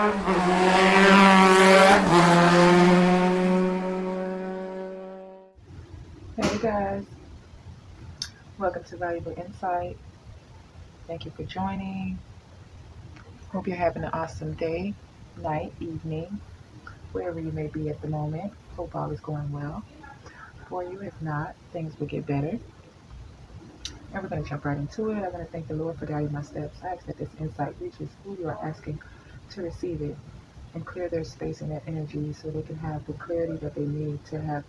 Hey guys, welcome to Valuable Insight. Thank you for joining. Hope you're having an awesome day, night, evening, wherever you may be at the moment. Hope all is going well for you. If not, things will get better. And we're going to jump right into it. I'm going to thank the Lord for guiding my steps. I ask that this insight reaches who you are asking to receive it and clear their space and their energy so they can have the clarity that they need to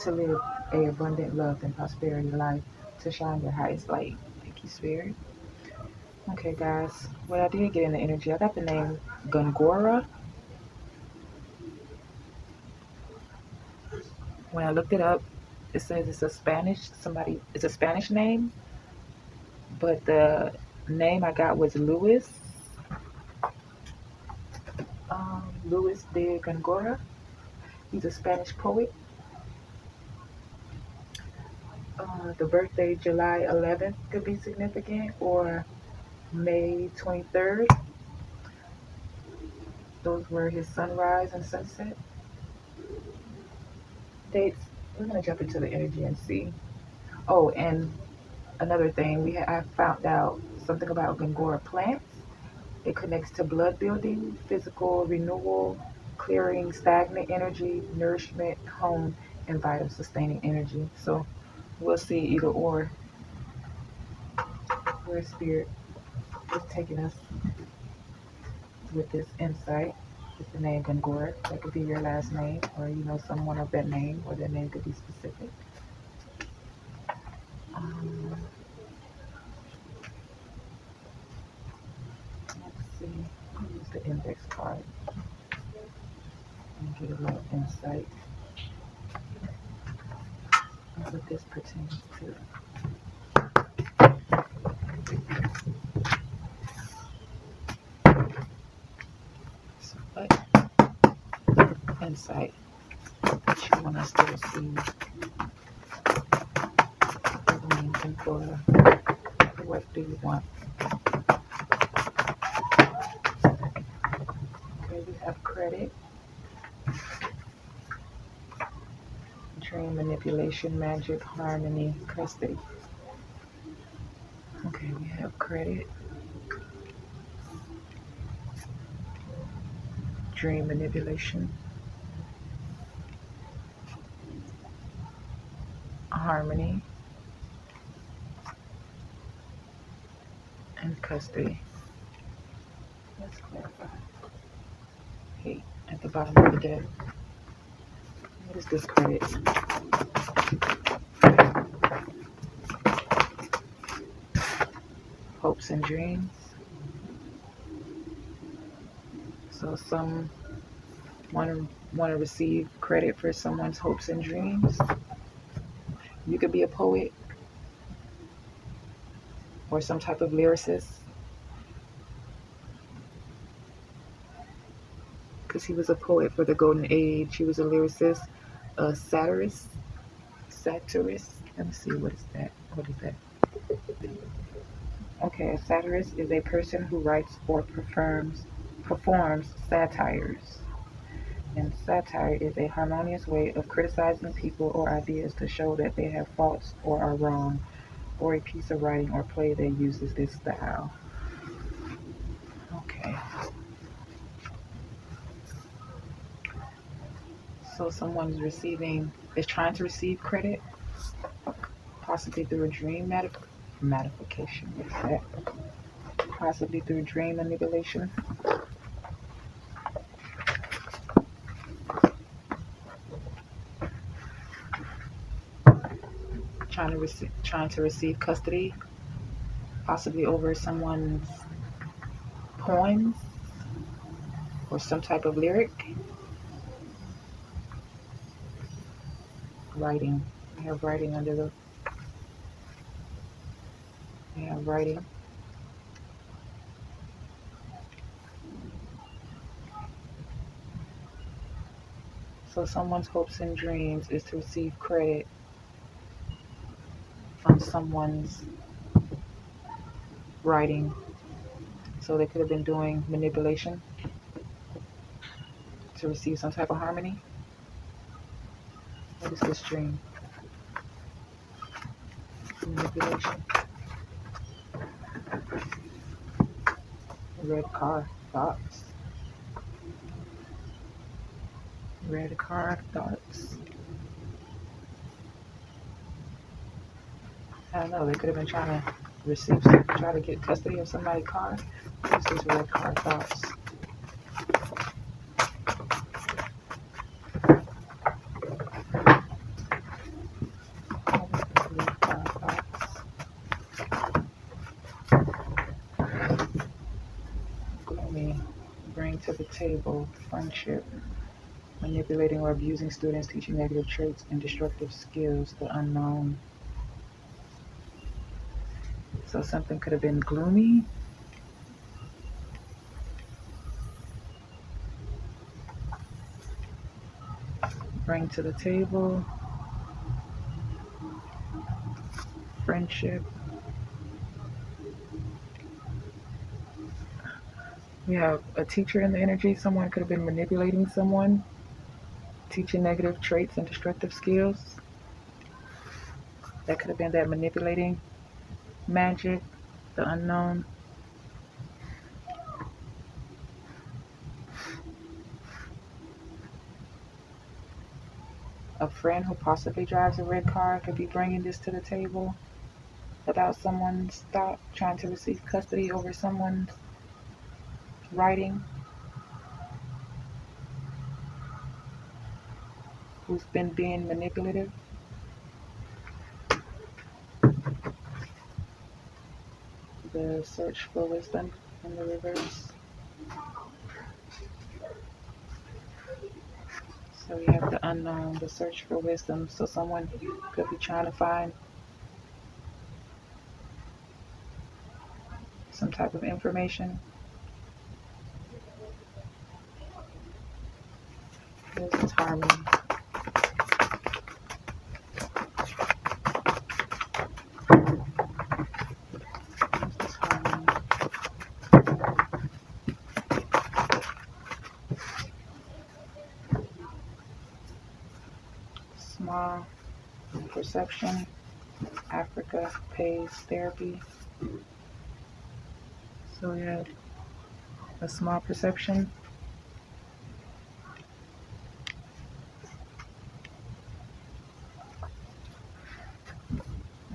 live a abundant love and prosperity life, to shine their highest light. Thank you, Spirit. Okay, guys. Well, I did get in the energy. I got the name Gongora. When I looked it up, it says it's a Spanish name, but the name I got was Luis de Gongora. He's a Spanish poet. The birthday, July 11th, could be significant, or May 23rd. Those were his sunrise and sunset dates. We're going to jump into the energy and see. Oh, and another thing, I found out something about Gongora plants. It connects to blood building, physical renewal, clearing stagnant energy, nourishment, home, and vital sustaining energy. So we'll see either or where spirit is taking us with this insight. With the name Gongora. That could be your last name, or someone of that name, or that name could be specific. Um, let's see. I'll use the index card and get a little insight of what this pertains to. So what insight that you want us to receive for the name Gongora? What do you want? Okay, we have credit, dream manipulation, magic, harmony, custody. Okay, we have credit, dream manipulation, harmony, and custody. Let's clarify. Hate at the bottom of the deck. What is this credit? Hopes and dreams. So some want to receive credit for someone's hopes and dreams. You could be a poet or some type of lyricist, because he was a poet for the golden age. He was a lyricist, a satirist. Let me see, what is that? What is that? Okay, a satirist is a person who writes or performs satires. And satire is a harmonious way of criticizing people or ideas to show that they have faults or are wrong, or a piece of writing or play that uses this style. Okay. So someone's is trying to receive credit, possibly through a dream modification. What's that? Possibly through dream manipulation. Trying to receive custody, possibly over someone's poems or some type of lyric. Writing. We have writing under the. We have writing. So someone's hopes and dreams is to receive credit from someone's writing. So they could have been doing manipulation. to receive some type of harmony. What is this dream? Manipulation. Red car thoughts. Red car thoughts. I don't know. They could have been trying to try to get custody of somebody's car. This is red car thoughts. Red car thoughts. Gloomy. Bring to the table friendship. Manipulating or abusing students, teaching negative traits and destructive skills. The unknown. So something could have been gloomy. Bring to the table friendship. We have a teacher in the energy. Someone could have been manipulating someone, teaching negative traits and destructive skills. That could have been that manipulating magic, the unknown. A friend who possibly drives a red car could be bringing this to the table about someone's thought, trying to receive custody over someone's writing, who's been being manipulative. The search for wisdom in the reverse. So we have the unknown, the search for wisdom. So someone could be trying to find some type of information. This is harmony. This is harmony. Small perception. Africa pays therapy. So we have a small perception.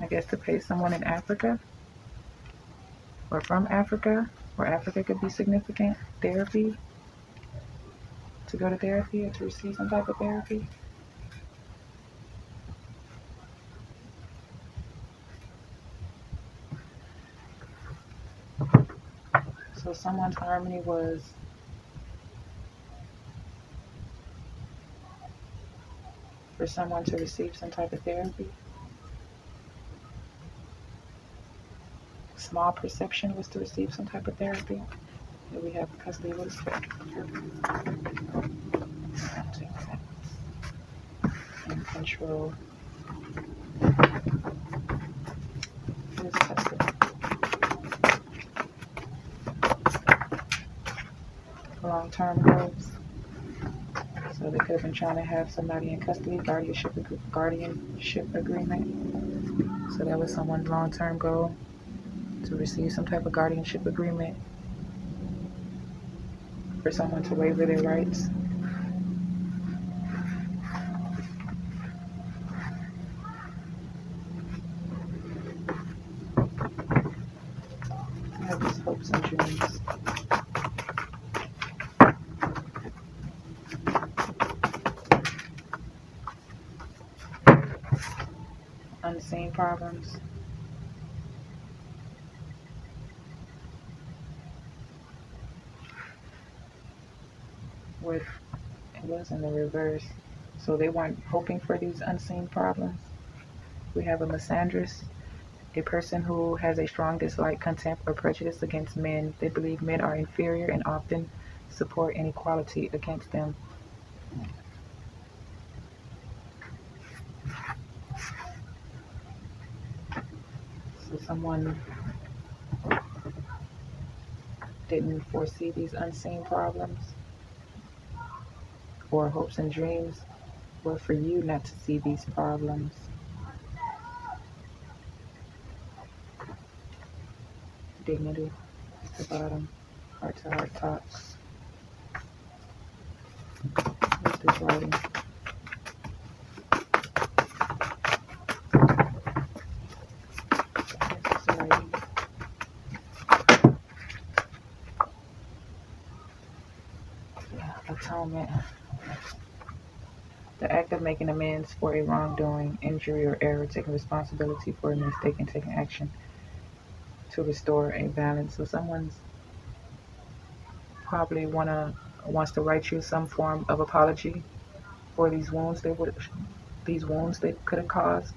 I guess to pay someone in Africa or from Africa, or Africa could be significant. Therapy, to go to therapy or to receive some type of therapy. So someone's harmony was for someone to receive some type of therapy. Small perception was to receive some type of therapy. Here we have custody. What is and control. What is custody? Long-term goals. So they could have been trying to have somebody in custody, guardianship agreement. So that was someone's long-term goal, to receive some type of guardianship agreement, for someone to waiver their rights. I have these hopes and dreams. Unseen problems. With it was in the reverse. So they weren't hoping for these unseen problems. We have a misandrist, a person who has a strong dislike, contempt, or prejudice against men. They believe men are inferior and often support inequality against them. So someone didn't foresee these unseen problems. or hopes and dreams were for you not to see these problems. Dignity at the bottom. Heart to heart talks. What's this writing? This is writing. Atonement. The act of making amends for a wrongdoing, injury, or error, taking responsibility for a mistake and taking action to restore a balance. So someone's probably wants to write you some form of apology for these wounds they could have caused.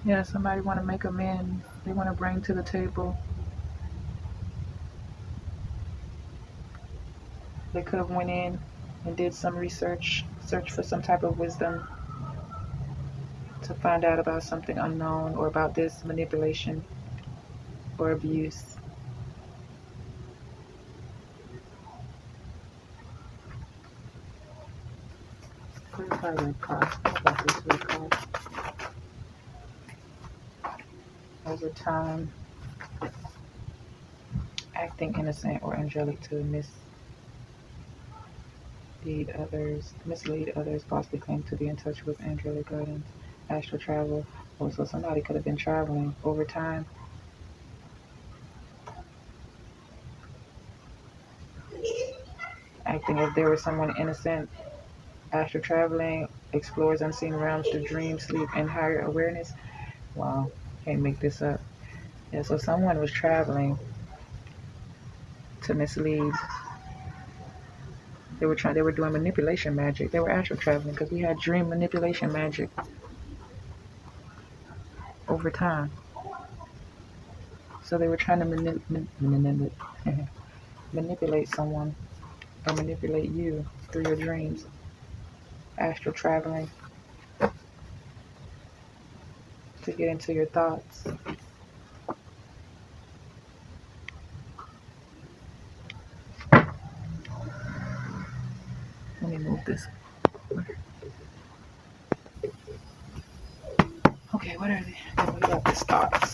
Yeah, somebody want to make amends. They want to bring to the table. They could have went in and did some research, search for some type of wisdom to find out about something unknown or about this manipulation or abuse. Clarify red card. What about this red card? Over time, acting innocent or angelic to mislead others, falsely claim to be in touch with angelic guidance, astral travel. Oh, so somebody could have been traveling over time. Acting as they were someone innocent, astral traveling, explores unseen realms through dream, sleep, and higher awareness. Wow, can't make this up. Yeah, so someone was traveling to mislead. They were doing manipulation magic. They were astral traveling because we had dream manipulation magic over time. So they were trying to manipulate someone or manipulate you through your dreams. Astral traveling to get into your thoughts. Let me move this. Okay, what are they? What about the thoughts?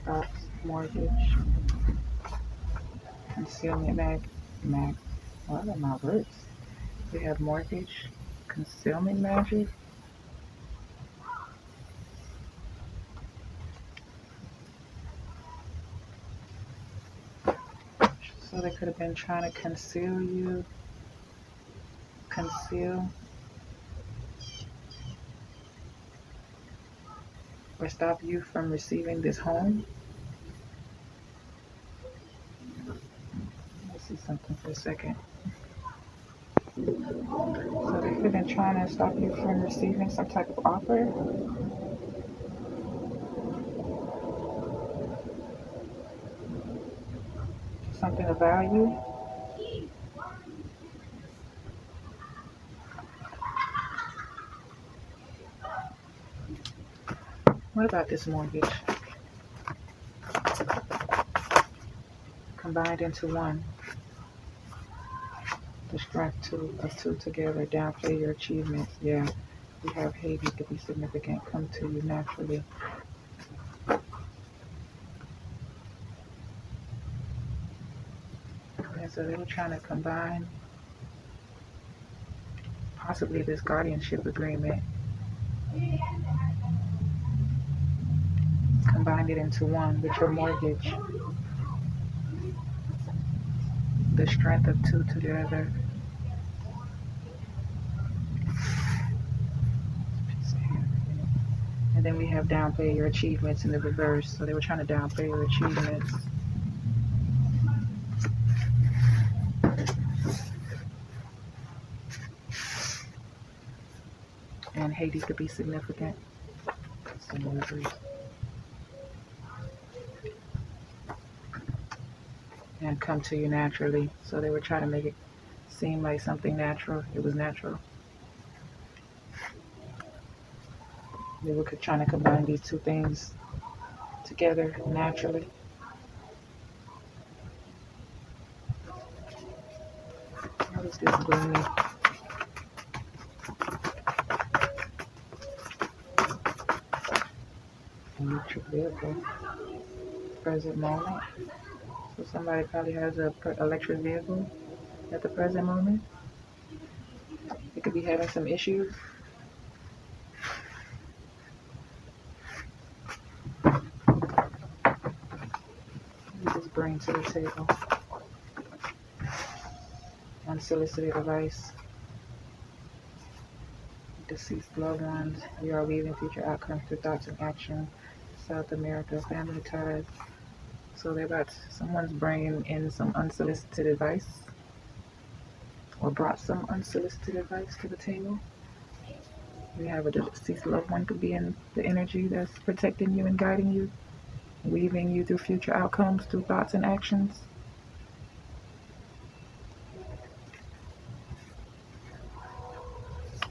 Thoughts, mortgage, concealment mag. What are my words? We have mortgage, concealment magic. So they could have been trying to conceal you, or stop you from receiving this home. Let's see something for a second. So they could have been trying to stop you from receiving some type of offer. Something of value. What about this mortgage? Combined into one. The strength of two together. Downplay your achievements. Yeah. We have Haiti to be significant. Come to you naturally. And so they were trying to combine possibly this guardianship agreement. Combine it into one with your mortgage. The strength of two together. And then we have downplay your achievements in the reverse. So they were trying to downplay your achievements. And Haiti could be significant. Some and come to you naturally. So they were trying to make it seem like something natural. It was natural. They were trying to combine these two things together naturally. What is this gloomy? Electric vehicle. Present moment. So somebody probably has an electric vehicle at the present moment. It could be having some issues. You just bring to the table unsolicited advice. Deceased loved ones. We are weaving future outcomes through thoughts and action. South America, family ties. So someone's bringing in some unsolicited advice, or brought some unsolicited advice to the table. We have a deceased loved one could be in the energy that's protecting you and guiding you, weaving you through future outcomes through thoughts and actions.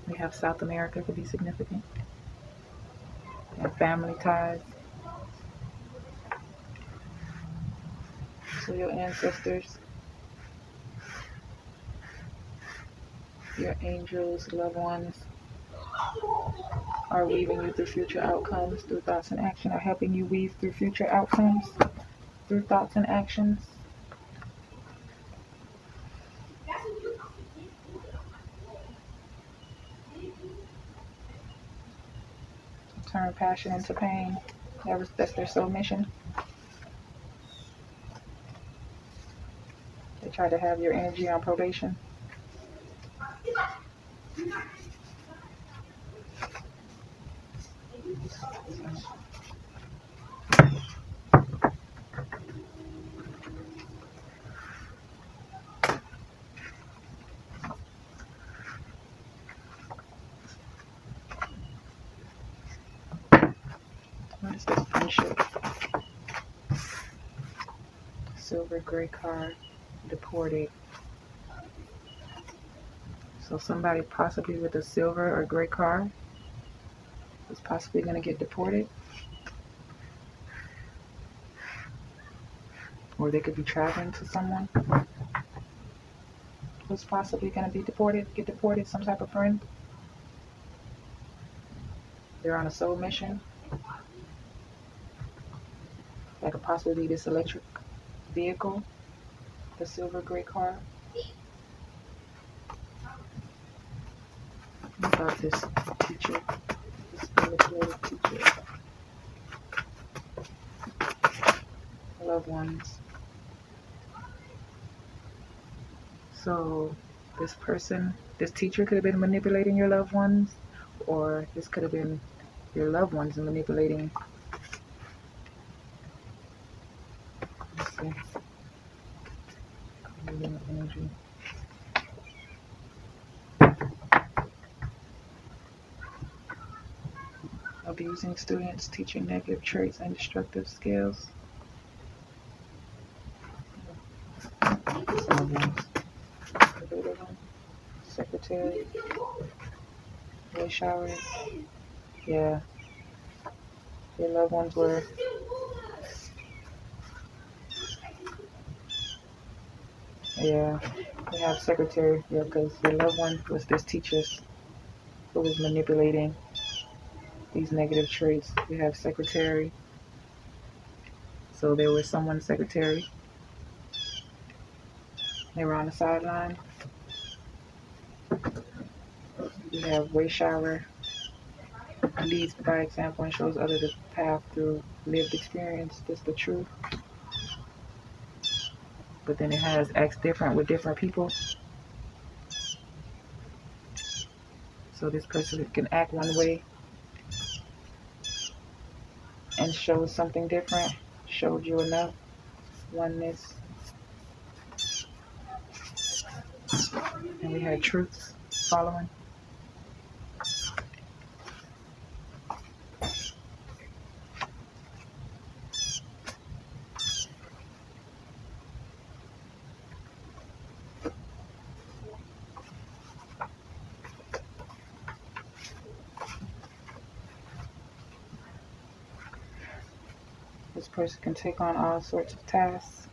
We have South America could be significant. And family ties. So your ancestors, your angels, loved ones are weaving you through future outcomes through thoughts and action, are helping you weave through future outcomes through thoughts and actions. Turn passion into pain. That's their soul mission. They try to have your energy on probation. What is this friendship? Silver gray car, deported. So somebody possibly with a silver or gray car is possibly going to get deported. Or they could be traveling to someone who's possibly going to be get deported, some type of friend. They're on a soul mission. That could possibly be this electric vehicle, the silver gray car. What about this teacher, this manipulative teacher? Loved ones. So this teacher could have been manipulating your loved ones, or this could have been your loved ones manipulating. Let's see. Energy. Abusing students, teaching negative traits and destructive skills. Loved ones. Secretary. Boy shower. Yeah. Your loved ones were. Yeah. We have secretary. Yeah, because your loved one was this teacher who was manipulating these negative traits. We have secretary. So there was someone's secretary. They were on the sideline. We have way shower. Leads by example and shows others the path through lived experience. That's the truth. But then it has acts different with different people. So this person can act one way and show something different. Showed you enough oneness. And we had truths following. This person can take on all sorts of tasks.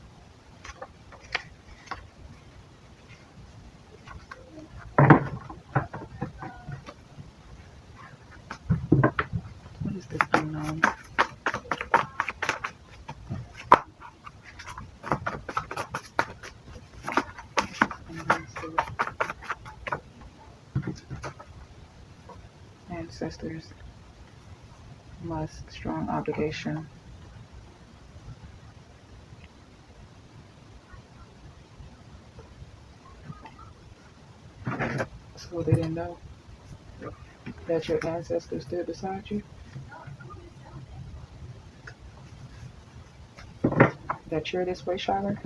What is this unknown? Ancestors must, strong obligation. So they didn't know that your ancestors stood beside you? That you're this way, Charlotte?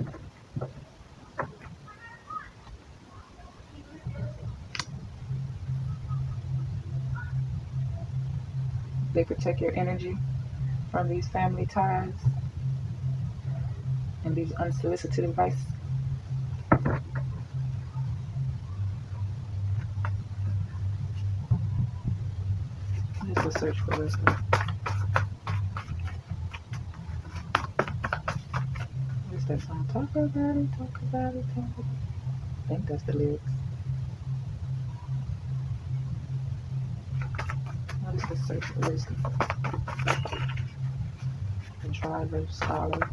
They protect your energy from these family ties and these unsolicited advice. Just a search for wisdom. What is that song? Talk about it, talk about it, talk about it. I think that's the lyrics. What is the search for wisdom? The driver, scholar.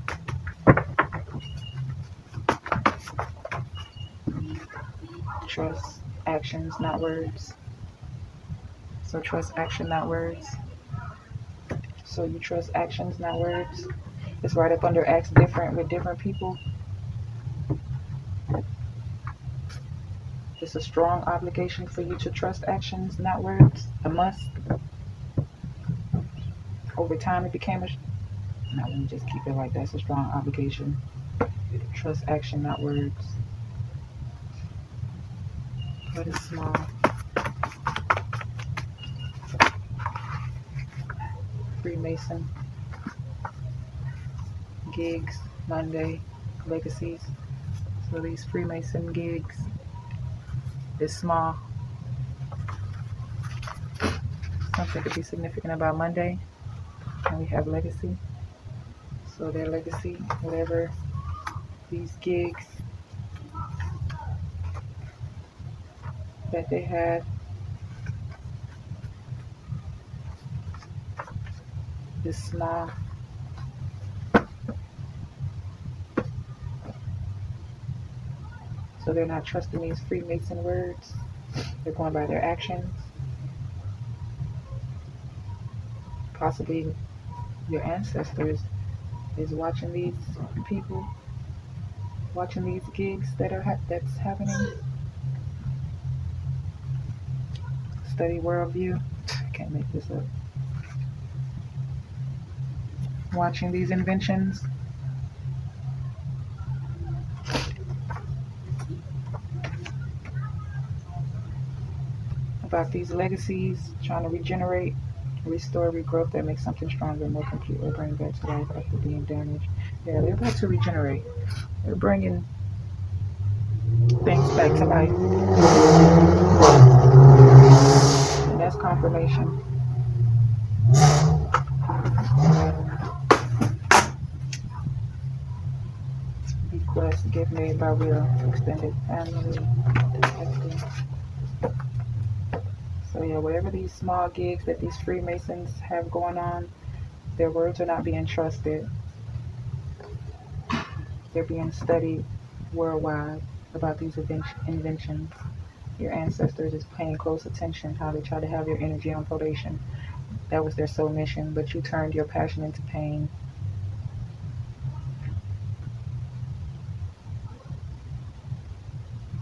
Trust actions, not words. So trust action, not words. So you trust actions, not words. It's right up under acts different with different people. It's a strong obligation for you to trust actions, not words. A must. Over time, it became a. No, let me just keep it like that. It's a strong obligation. Trust action, not words. What is small? Freemason. Gigs. Monday. Legacies. So these Freemason gigs is small. Something could be significant about Monday. And we have legacy. So their legacy, whatever these gigs that they had, is small. So they're not trusting these Freemason words. They're going by their actions. Possibly your ancestors is watching these people, watching these gigs that are that's happening. Study worldview. I can't make this up. Watching these inventions. About these legacies, trying to regenerate, restore, regrowth that makes something stronger, more complete, or bring back to life after being damaged. Yeah, they're about to regenerate. They're bringing things back to life. And that's confirmation. Bequest, gift made by will, extended family, detective. So yeah, whatever these small gigs that these Freemasons have going on, their words are not being trusted. They're being studied worldwide about these inventions. Your ancestors is paying close attention how they try to have your energy on probation. That was their sole mission, but you turned your passion into pain.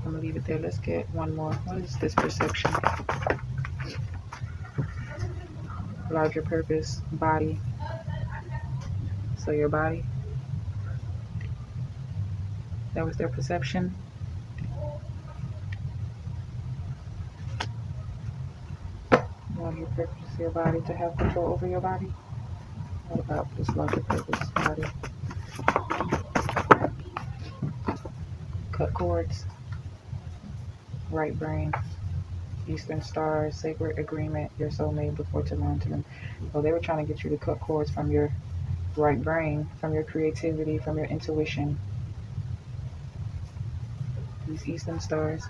I'm gonna leave it there. Let's get one more. What is this perception? Larger purpose, body. So your body. That was their perception. Larger purpose, your body, to have control over your body. What about this larger purpose, body? Cut cords, right brain, Eastern Stars, sacred agreement, your soulmate before to long term. So they were trying to get you to cut cords from your right brain, from your creativity, from your intuition. These Eastern stars,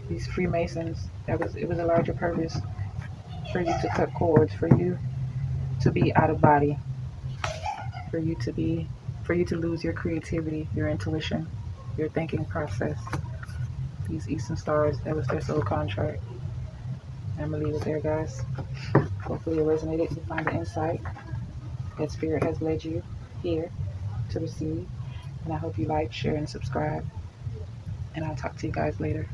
these Freemasons, it was a larger purpose for you to cut cords, for you to be out of body, for you to be, for you to lose your creativity, your intuition, your thinking process. These Eastern stars, that was their soul contract. I'm gonna leave it there, guys. Hopefully it resonated. You find the insight that spirit has led you here to receive. And I hope you like, share, and subscribe. And I'll talk to you guys later.